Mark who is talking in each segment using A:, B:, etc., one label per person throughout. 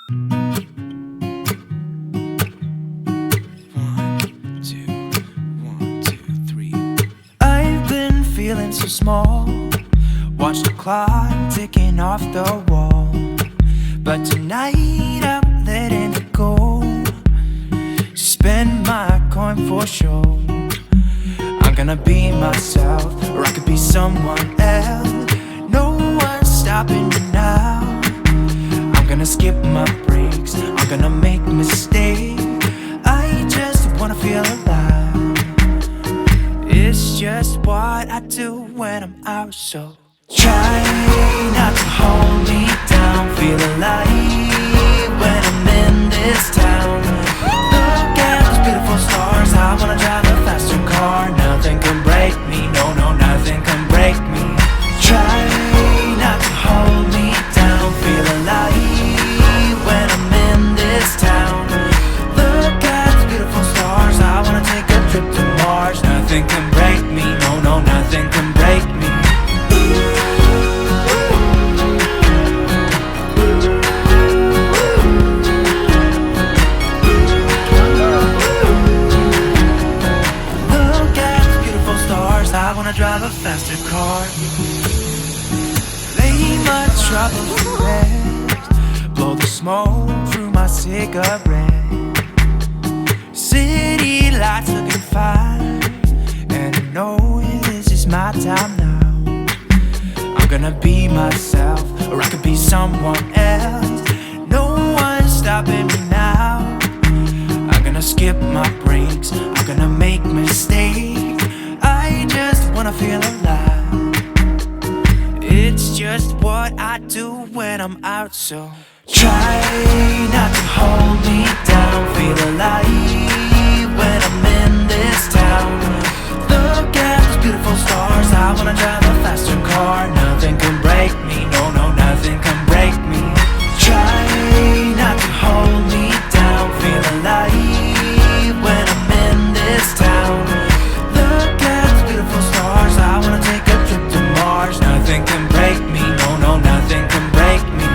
A: I've been feeling so small. Watch the clock ticking off the wall. But tonight I'm letting it go. Spend my coin for sure. I'm gonna be myself, or I could be someone else. No one's stopping me now. I'm gonna skip my breaks, I'm gonna make mistakes. I just wanna feel alive. It's just what I do when I'm out, so try not to hold me down. Feel alive when I'm in this town. Look at those beautiful stars. I wanna drive a faster car. Nothing can break me, no, no, nothing can break me. Try not to hold me down. Feel alive when I'm in this town. Look at those beautiful stars. I wanna take a trip to Mars. Nothing can break me, no, no, nothing can break me. I wanna drive a faster car. Lay my troubles to rest. Blow the smoke through my cigarette. City lights looking fine, and I know this is my time now. I'm gonna be myself, or I could be someone else. No one's stopping me now. I'm gonna skip my breaks, I'm gonna make mistakes. I just wanna feel alive. It's just what I do when I'm out, so try not to hold me down. Feel alive when I'm in this town. Look at those beautiful stars. I wanna drive a faster car. Nothing can break me, no, no, nothing can break me. Try not to hold me down. Feel alive when I'm in this town. Look at those beautiful stars. I wanna take a trip to Mars. Nothing can break me, no, no, nothing can break me.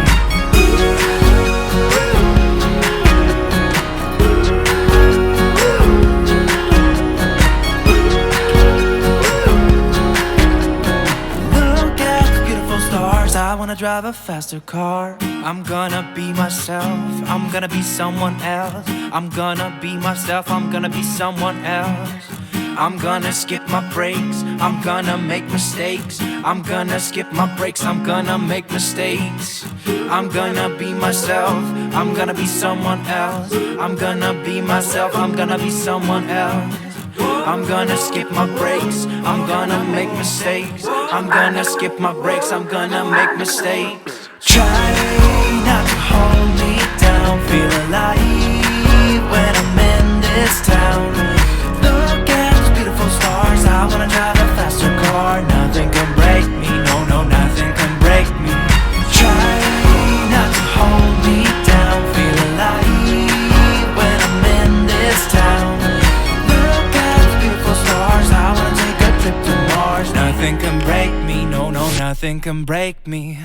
A: Look at the beautiful stars. I wanna drive a faster car. I'm gonna be myself, I'm gonna be someone else. I'm gonna be myself, I'm gonna be someone else. I'm gonna skip my breaks, I'm gonna make mistakes. I'm gonna skip my breaks, I'm gonna make mistakes. I'm gonna be myself, I'm gonna be someone else. I'm gonna be myself, I'm gonna be someone else. I'm gonna skip my breaks, I'm gonna make mistakes. I'm gonna skip my breaks, I'm gonna make mistakes. Try not to hold me down. Feel alive when I'm in this town. Look at those beautiful stars. I wanna drive a faster car. Nothing can break me, no, no, nothing can break me. Try not to hold me down. Feel alive when I'm in this town. Look at those beautiful stars. I wanna take a trip to Mars. Nothing can break me, no, no, nothing can break me.